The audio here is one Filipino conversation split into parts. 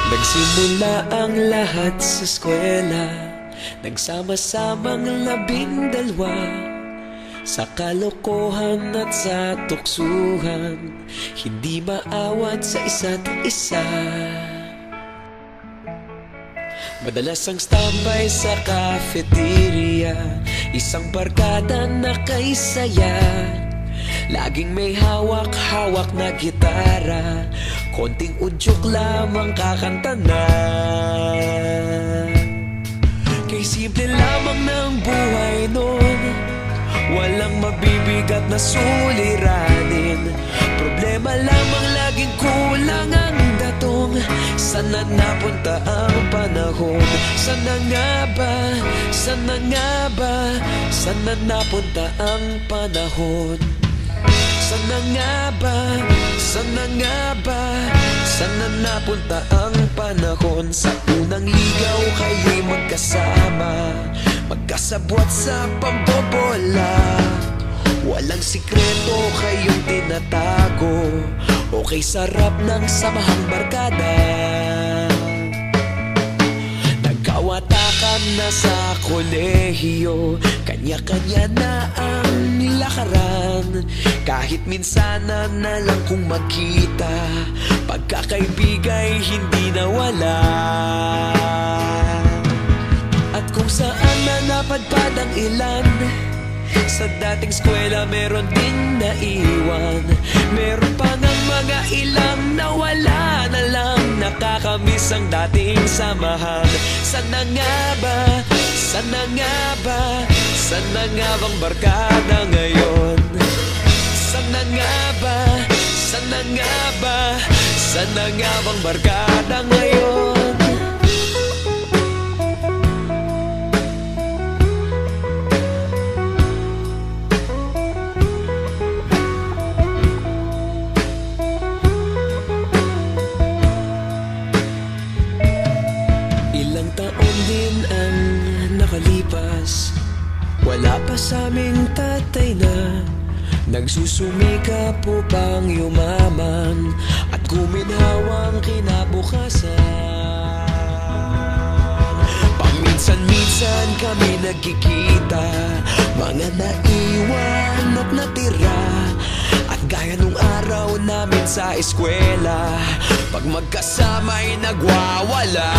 Nagsimula ang lahat sa eskwela, nagsama-samang 12 sa kalokohan at sa tuksuhan, hindi maawat sa isa't isa. Madalas ang standby sa cafeteria, isang barkada na kay saya. Laging may hawak-hawak na gitara, konting udyok lamang kakanta na. Kay simple lamang ng buhay nun, walang mabibigat na suliranin. Problema lamang laging kulang ang datong. Sana napunta ang panahon? Sana nga ba? Sana nga ba? Sana napunta ang panahon? Sana nga ba? Sana nga ba? Sana napunta ang panahon? Sa unang ligaw kayo'y magkasama, magkasabwat sa pambobola. Walang sikreto kayong tinatago, okay sarap ng samahang barkada. Nagkawatakan na sa kolehiyo, kanya-kanya na ang lakaran. Kahit minsan na lang kung magkita, pagkakaibigay hindi nawala. At kung saan na napadpad ang ilan, sa dating eskwela meron din naiwan. Meron pa ng mga ilang nawala na lang, nakakamiss ang dating samahan. Sana nga ba? Sana nga ba? Sana nga bang barkada ngayon? Sana nga ba? Sana nga ba? Sana nga bang barkada ngayon? Ilang taon din ang nakalipas, wala pa sa aming tatay na nagsusumikap upang yumaman at guminhawang kinabukasan. Paminsan-minsan kami nagkikita, mga naiwan at natira. At gaya nung araw namin sa eskwela, pag magkasama'y nagwawala.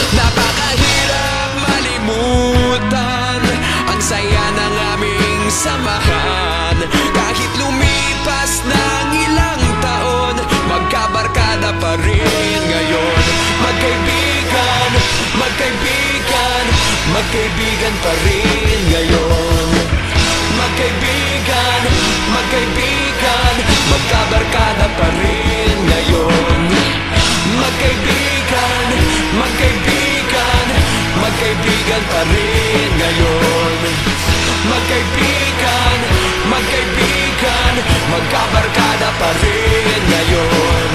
Napakahirap malimutan ang saya ng aming samahan. Kahit lumipas ng ilang taon, magkabarkada pa rin ngayon. Magkaibigan, magkaibigan, magkaibigan pa rin ngayon. Magkaibigan, magkaibigan, magkabarkada pa rin ngayon. Magkaibigan, magkaibigan, magkaibigan pa rin ngayon. Magkaibigan, magkaibigan, magkabarkada pa rin ngayon.